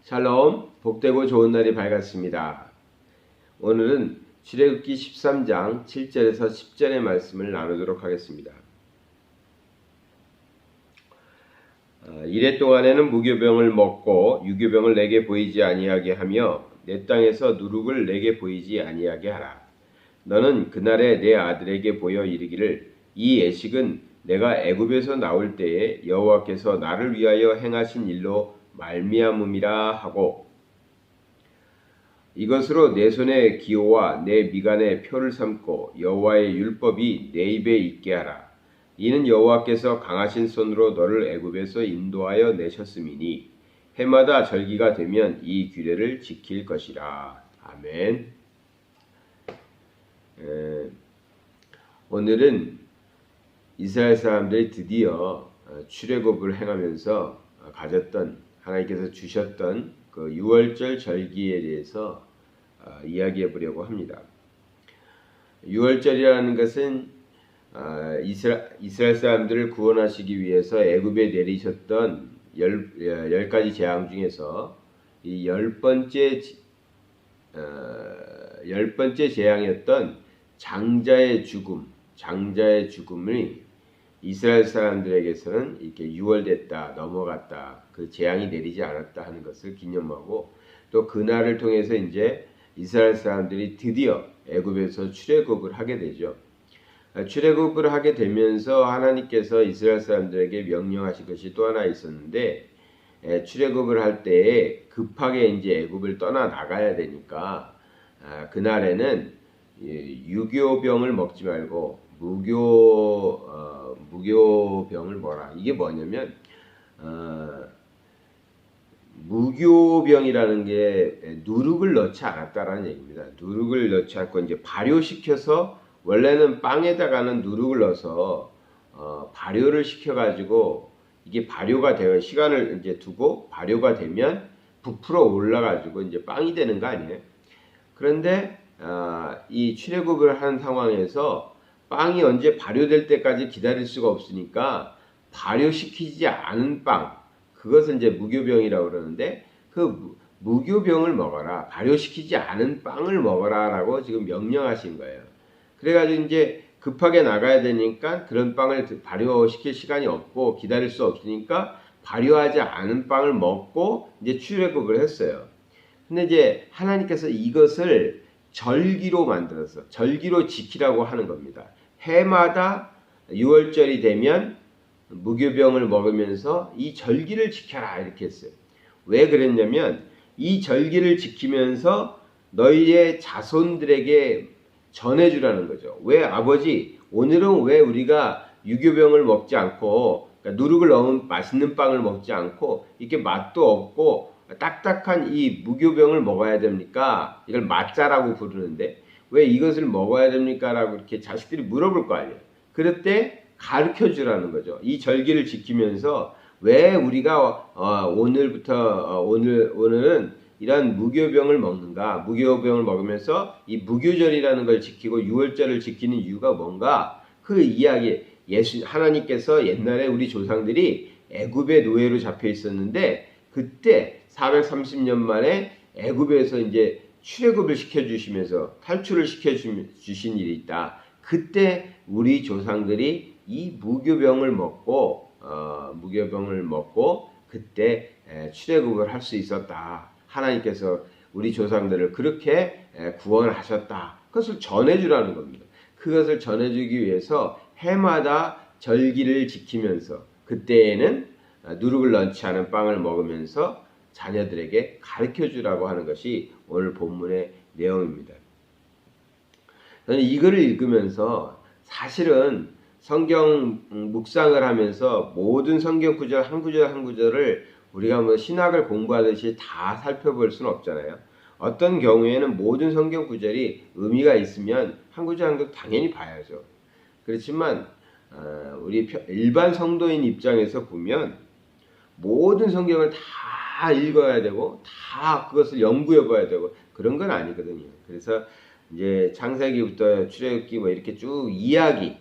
샬롬, 복되고 좋은 날이 밝았습니다. 오늘은 출애굽기 13장 7절에서 10절의 말씀을 나누도록 하겠습니다. 이래 동안에는 무교병을 먹고 유교병을 내게 보이지 아니하게 하며 내 땅에서 누룩을 내게 보이지 아니하게 하라. 너는 그날에 내 아들에게 보여 이르기를 이 애식은 내가 애굽에서 나올 때에 여호와께서 나를 위하여 행하신 일로 말미암음이라 하고 이것으로 내 손의 기호와 내 미간의 표를 삼고 여호와의 율법이 내 입에 있게 하라. 이는 여호와께서 강하신 손으로 너를 애굽에서 인도하여 내셨음이니 해마다 절기가 되면 이 규례를 지킬 것이라. 아멘. 오늘은 이스라엘 사람들이 드디어 출애굽을 행하면서 가졌던 하나님께서 주셨던 그 유월절 절기에 대해서 이야기해 보려고 합니다. 유월절이라는 것은 이스라엘 사람들을 구원하시기 위해서 애굽에 내리셨던 열 가지 재앙 중에서 이 열 번째 재앙이었던 장자의 죽음이 이스라엘 사람들에게서는 이렇게 유월됐다, 넘어갔다, 그 재앙이 내리지 않았다 하는 것을 기념하고 또 그날을 통해서 이제 이스라엘 사람들이 드디어 애굽에서 출애굽을 하게 되죠. 출애굽을 하게 되면서 하나님께서 이스라엘 사람들에게 명령하신 것이 또 하나 있었는데 출애굽을 할 때에 급하게 이제 애굽을 떠나 나가야 되니까 그날에는 유교병을 먹지 말고 무교병을 먹어라. 이게 뭐냐면 무교병이라는 게 누룩을 넣지 않았다라는 얘기입니다. 누룩을 넣지 않고 이제 발효시켜서 원래는 빵에다가는 누룩을 넣어서 발효를 시켜가지고 이게 발효가 되어 시간을 이제 두고 발효가 되면 부풀어 올라가지고 이제 빵이 되는 거 아니에요? 그런데 이 출애굽을 한 상황에서 빵이 언제 발효될 때까지 기다릴 수가 없으니까 발효시키지 않은 빵, 그것을 이제 무교병이라고 그러는데 그 무교병을 먹어라, 발효시키지 않은 빵을 먹어라라고 지금 명령하신 거예요. 그래가지고 이제 급하게 나가야 되니까 그런 빵을 발효시킬 시간이 없고 기다릴 수 없으니까 발효하지 않은 빵을 먹고 이제 출애굽을 했어요. 근데 이제 하나님께서 이것을 절기로 만들어서 절기로 지키라고 하는 겁니다. 해마다 6월절이 되면 무교병을 먹으면서 이 절기를 지켜라 이렇게 했어요. 왜 그랬냐면 이 절기를 지키면서 너희의 자손들에게 전해주라는 거죠. 왜 아버지 오늘은 왜 우리가 유교병을 먹지 않고 그러니까 누룩을 넣은 맛있는 빵을 먹지 않고 이렇게 맛도 없고 딱딱한 이 무교병을 먹어야 됩니까? 이걸 맛자라고 부르는데 왜 이것을 먹어야 됩니까? 라고 이렇게 자식들이 물어볼 거 아니에요. 그럴 때 가르쳐 주라는 거죠. 이 절기를 지키면서 왜 우리가 오늘은 이런 무교병을 먹는가? 무교병을 먹으면서 이 무교절이라는 걸 지키고 유월절을 지키는 이유가 뭔가? 그 이야기 하나님께서 옛날에 우리 조상들이 애굽의 노예로 잡혀 있었는데 그때 430년 만에 애굽에서 이제 출애굽을 시켜주시면서 탈출을 시켜주신 일이 있다. 그때 우리 조상들이 이 무교병을 먹고 그때 출애굽을 할 수 있었다. 하나님께서 우리 조상들을 그렇게 구원하셨다. 그것을 전해주라는 겁니다. 그것을 전해주기 위해서 해마다 절기를 지키면서 그때에는 누룩을 넣지 않은 빵을 먹으면서 자녀들에게 가르쳐주라고 하는 것이 오늘 본문의 내용입니다. 저는 이거를 읽으면서 사실은 성경 묵상을 하면서 모든 성경 구절 한 구절을 우리가 뭐 신학을 공부하듯이 다 살펴볼 수는 없잖아요. 어떤 경우에는 모든 성경 구절이 의미가 있으면 한 구절 한 구절 당연히 봐야죠. 그렇지만 우리 일반 성도인 입장에서 보면 모든 성경을 다 읽어야 되고 다 그것을 연구해 봐야 되고 그런 건 아니거든요. 그래서 이제 창세기부터 출애굽기 뭐 이렇게 쭉 이야기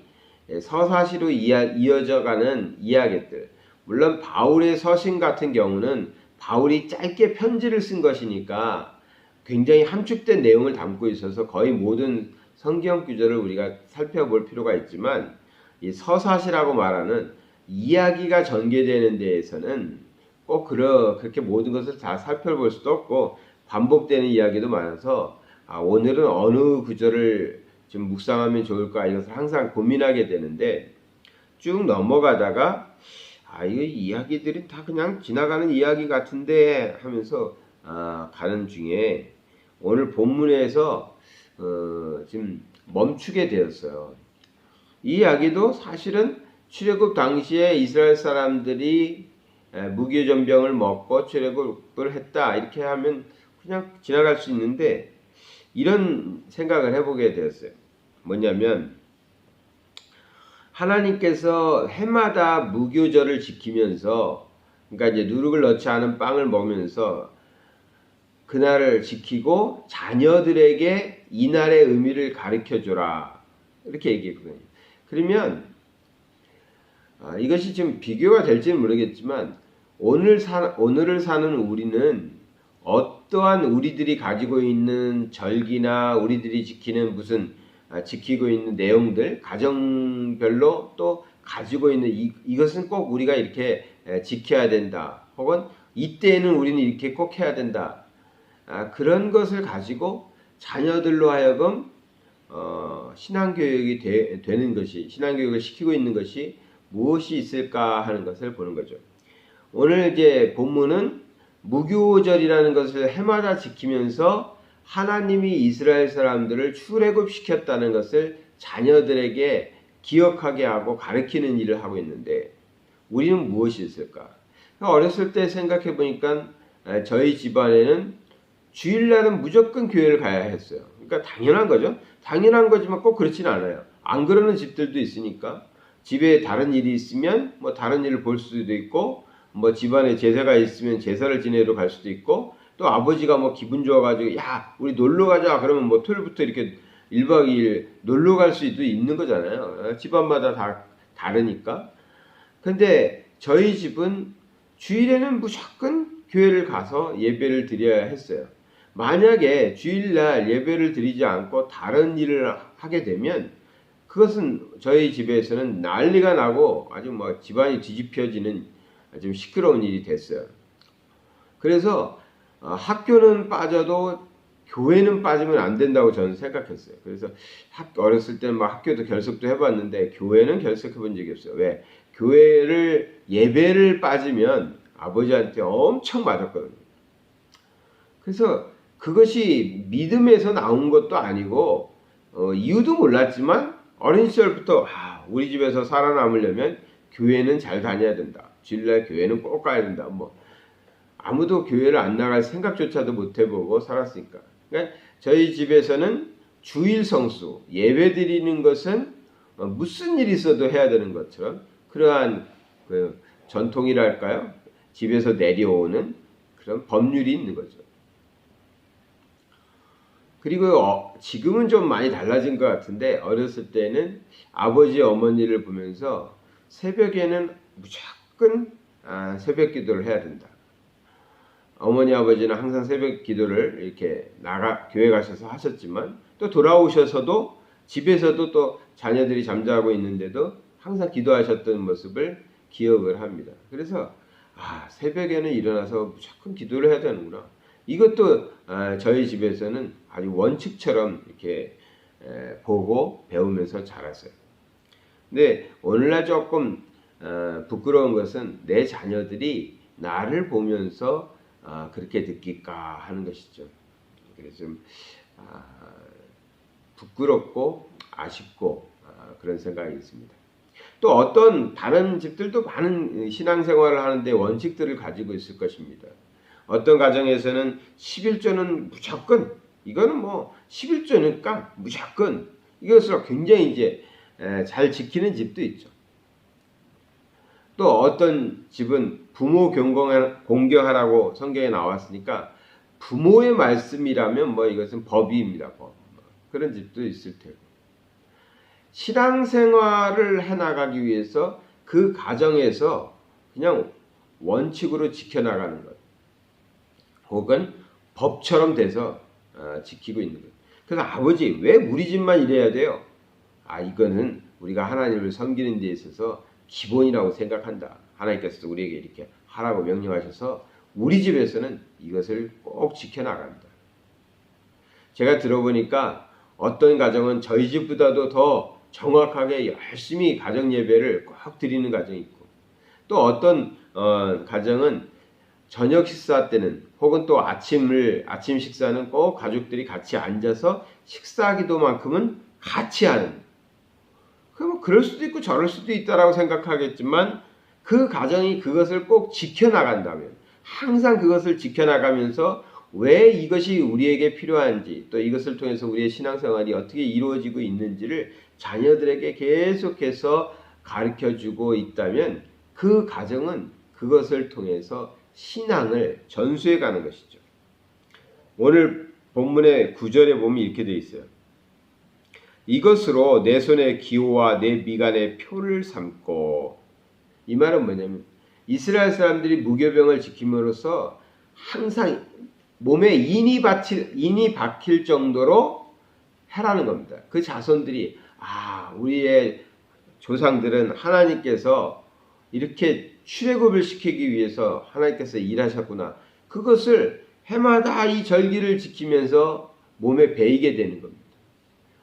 서사시로 이어져 가는 이야기들, 물론 바울의 서신 같은 경우는 바울이 짧게 편지를 쓴 것이니까 굉장히 함축된 내용을 담고 있어서 거의 모든 성경 구절을 우리가 살펴볼 필요가 있지만 이 서사시라고 말하는 이야기가 전개되는 데에서는 꼭 그렇게 모든 것을 다 살펴볼 수도 없고 반복되는 이야기도 많아서 오늘은 어느 구절을 좀 묵상하면 좋을까 이것을 항상 고민하게 되는데 쭉 넘어가다가 이 이야기들이 다 그냥 지나가는 이야기 같은데 하면서 가는 중에 오늘 본문에서 지금 멈추게 되었어요. 이 이야기도 사실은 출애굽 당시에 이스라엘 사람들이 무교전병을 먹고 출애굽을 했다 이렇게 하면 그냥 지나갈 수 있는데 이런 생각을 해보게 되었어요. 뭐냐면 하나님께서 해마다 무교절을 지키면서 그러니까 이제 누룩을 넣지 않은 빵을 먹으면서 그날을 지키고 자녀들에게 이날의 의미를 가르쳐줘라 이렇게 얘기했거든요. 그러면 이것이 지금 비교가 될지는 모르겠지만 오늘을 사는 우리는 어떠한 우리들이 가지고 있는 절기나 우리들이 지키는 무슨 지키고 있는 내용들 가정별로 또 가지고 있는 이것은 꼭 우리가 이렇게 지켜야 된다. 혹은 이때에는 우리는 이렇게 꼭 해야 된다. 그런 것을 가지고 자녀들로 하여금 신앙교육이 되는 것이 신앙교육을 시키고 있는 것이 무엇이 있을까 하는 것을 보는 거죠. 오늘 이제 본문은 무교절이라는 것을 해마다 지키면서 하나님이 이스라엘 사람들을 출애굽시켰다는 것을 자녀들에게 기억하게 하고 가르치는 일을 하고 있는데 우리는 무엇이 있을까? 어렸을 때 생각해 보니까 저희 집안에는 주일날은 무조건 교회를 가야 했어요. 그러니까 당연한 거죠. 당연한 거지만 꼭 그렇지는 않아요. 안 그러는 집들도 있으니까 집에 다른 일이 있으면 뭐 다른 일을 볼 수도 있고 뭐 집안에 제사가 있으면 제사를 지내러 갈 수도 있고 또 아버지가 뭐 기분 좋아가지고 야 우리 놀러 가자 그러면 뭐 토요일부터 이렇게 1박 2일 놀러 갈 수도 있는 거잖아요. 집안마다 다 다르니까. 근데 저희 집은 주일에는 무조건 교회를 가서 예배를 드려야 했어요. 만약에 주일날 예배를 드리지 않고 다른 일을 하게 되면 그것은 저희 집에서는 난리가 나고 아주 뭐 집안이 뒤집혀지는 좀 시끄러운 일이 됐어요. 그래서 학교는 빠져도 교회는 빠지면 안 된다고 저는 생각했어요. 그래서 어렸을 때는 막 학교도 결석도 해봤는데 교회는 결석해 본 적이 없어요. 왜? 교회를 예배를 빠지면 아버지한테 엄청 맞았거든요. 그래서 그것이 믿음에서 나온 것도 아니고 이유도 몰랐지만 어린 시절부터 우리 집에서 살아남으려면 교회는 잘 다녀야 된다. 주일날 교회는 꼭 가야 된다. 뭐 아무도 교회를 안 나갈 생각조차도 못 해보고 살았으니까. 그러니까 저희 집에서는 주일 성수, 예배 드리는 것은 무슨 일이 있어도 해야 되는 것처럼 그러한 그 전통이랄까요? 집에서 내려오는 그런 법률이 있는 거죠. 그리고 지금은 좀 많이 달라진 것 같은데 어렸을 때는 아버지 어머니를 보면서 새벽에는 무조건 새벽 기도를 해야 된다. 어머니 아버지는 항상 새벽 기도를 이렇게 교회 가셔서 하셨지만 또 돌아오셔서도 집에서도 또 자녀들이 잠자고 있는데도 항상 기도하셨던 모습을 기억을 합니다. 그래서 새벽에는 일어나서 무조건 기도를 해야 되는구나. 이것도 저희 집에서는 아주 원칙처럼 이렇게 보고 배우면서 자랐어요. 근데 오늘날 조금 부끄러운 것은 내 자녀들이 나를 보면서 그렇게 느낄까 하는 것이죠. 그래서 좀 부끄럽고 아쉽고 그런 생각이 있습니다. 또 어떤 다른 집들도 많은 신앙생활을 하는데 원칙들을 가지고 있을 것입니다. 어떤 가정에서는 11조는 무조건 이거는 뭐 11조니까 무조건 이것을 굉장히 이제 잘 지키는 집도 있죠. 또 어떤 집은 부모 공경하라고 성경에 나왔으니까 부모의 말씀이라면 뭐 이것은 법이입니다. 법. 그런 집도 있을 테고. 신앙생활을 해나가기 위해서 그 가정에서 그냥 원칙으로 지켜나가는 것. 혹은 법처럼 돼서 지키고 있는 거예요. 그래서 아버지 왜 우리 집만 이래야 돼요? 이거는 우리가 하나님을 섬기는 데 있어서 기본이라고 생각한다. 하나님께서 우리에게 이렇게 하라고 명령하셔서 우리 집에서는 이것을 꼭 지켜나간다. 제가 들어보니까 어떤 가정은 저희 집보다도 더 정확하게 열심히 가정 예배를 꼭 드리는 가정이 있고, 또 어떤 가정은 저녁 식사 때는 혹은 또 아침 식사는 꼭 가족들이 같이 앉아서 식사기도만큼은 같이 하는. 그럼 그럴 수도 있고 저럴 수도 있다라고 생각하겠지만, 그 가정이 그것을 꼭 지켜나간다면, 항상 그것을 지켜나가면서 왜 이것이 우리에게 필요한지, 또 이것을 통해서 우리의 신앙생활이 어떻게 이루어지고 있는지를 자녀들에게 계속해서 가르쳐주고 있다면, 그 가정은 그것을 통해서 신앙을 전수해 가는 것이죠. 오늘 본문의 9절에 보면 이렇게 되어 있어요. 이것으로 내 손의 기호와 내 미간의 표를 삼고. 이 말은 뭐냐면 이스라엘 사람들이 무교병을 지킴으로써 항상 몸에 인이 박힐 정도로 해라는 겁니다. 그 자손들이 우리의 조상들은 하나님께서 이렇게 출애굽을 시키기 위해서 하나님께서 일하셨구나. 그것을 해마다 이 절기를 지키면서 몸에 배이게 되는 겁니다.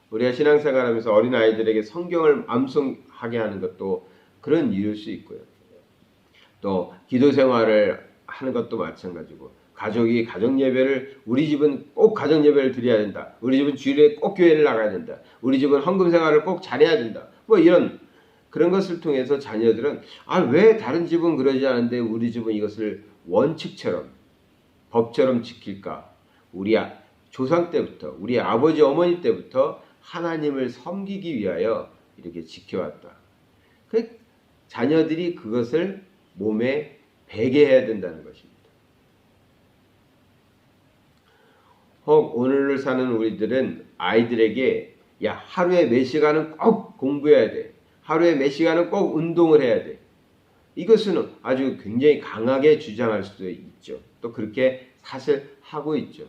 우리가 신앙생활하면서 어린아이들에게 성경을 암송하게 하는 것도 그런 이유일 수 있고요. 또 기도생활을 하는 것도 마찬가지고, 가족이 가정예배를, 우리 집은 꼭 가정예배를 드려야 된다. 우리 집은 주일에 꼭 교회를 나가야 된다. 우리 집은 헌금생활을 꼭 잘해야 된다. 이런 그런 것을 통해서 자녀들은 왜 다른 집은 그러지 않은데 우리 집은 이것을 원칙처럼 법처럼 지킬까? 우리 조상 때부터, 우리 아버지 어머니 때부터 하나님을 섬기기 위하여 이렇게 지켜왔다. 그 자녀들이 그것을 몸에 배게 해야 된다는 것입니다. 혹 오늘을 사는 우리들은 아이들에게 하루에 몇 시간은 꼭 공부해야 돼. 하루에 몇 시간은 꼭 운동을 해야 돼. 이것은 아주 굉장히 강하게 주장할 수도 있죠. 또 그렇게 사실 하고 있죠.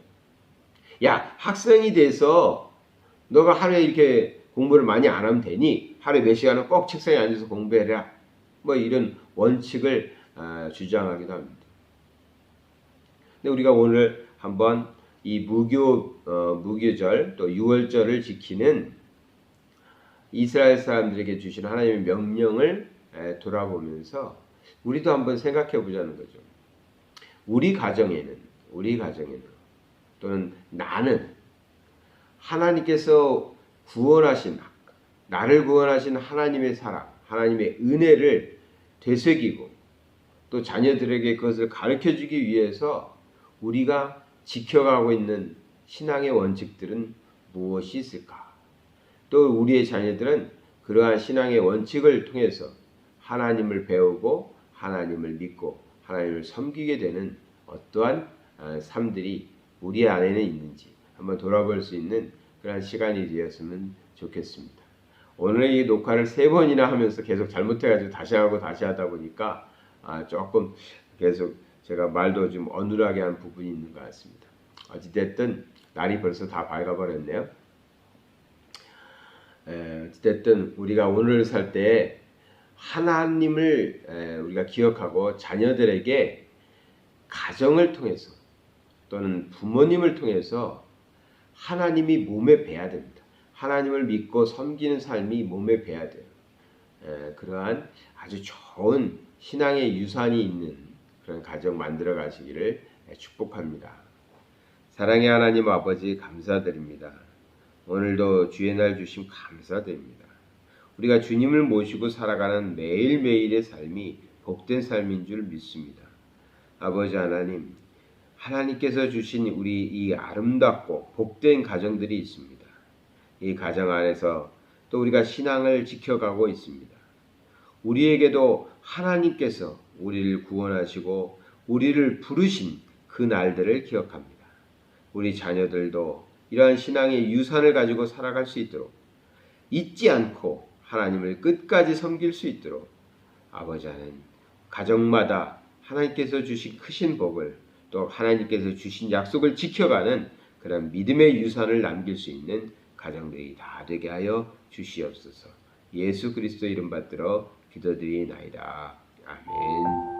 학생이 돼서 너가 하루에 이렇게 공부를 많이 안 하면 되니 하루에 몇 시간은 꼭 책상에 앉아서 공부해라. 이런 원칙을 주장하기도 합니다. 근데 우리가 오늘 한번 이 무교절 또 유월절을 지키는 이스라엘 사람들에게 주신 하나님의 명령을 돌아보면서 우리도 한번 생각해 보자는 거죠. 우리 가정에는 또는 나는 하나님께서 나를 구원하신 하나님의 사랑, 하나님의 은혜를 되새기고 또 자녀들에게 그것을 가르쳐주기 위해서 우리가 지켜가고 있는 신앙의 원칙들은 무엇이 있을까? 또 우리의 자녀들은 그러한 신앙의 원칙을 통해서 하나님을 배우고 하나님을 믿고 하나님을 섬기게 되는 어떠한 삶들이 우리 안에는 있는지 한번 돌아볼 수 있는 그런 시간이 되었으면 좋겠습니다. 오늘 이 녹화를 3번이나 하면서 계속 잘못해가지고 다시 하고 다시 하다 보니까 조금 계속 제가 말도 좀 어눌하게 한 부분이 있는 것 같습니다. 어찌됐든 날이 벌써 다 밝아버렸네요. 어찌됐든 우리가 오늘을 살 때 하나님을 우리가 기억하고 자녀들에게 가정을 통해서 또는 부모님을 통해서 하나님이 몸에 배야 됩니다. 하나님을 믿고 섬기는 삶이 몸에 배야 돼요. 그러한 아주 좋은 신앙의 유산이 있는 그런 가정 만들어 가시기를 축복합니다. 사랑의 하나님 아버지 감사드립니다. 오늘도 주의 날 주심 감사드립니다. 우리가 주님을 모시고 살아가는 매일매일의 삶이 복된 삶인 줄 믿습니다. 아버지 하나님, 하나님께서 주신 우리 이 아름답고 복된 가정들이 있습니다. 이 가정 안에서 또 우리가 신앙을 지켜가고 있습니다. 우리에게도 하나님께서 우리를 구원하시고 우리를 부르신 그 날들을 기억합니다. 우리 자녀들도 이러한 신앙의 유산을 가지고 살아갈 수 있도록 잊지 않고 하나님을 끝까지 섬길 수 있도록 아버지 하나님 가정마다 하나님께서 주신 크신 복을 또 하나님께서 주신 약속을 지켜가는 그런 믿음의 유산을 남길 수 있는 가정들이 다 되게 하여 주시옵소서. 예수 그리스도 이름 받들어 기도드리나이다. 아멘.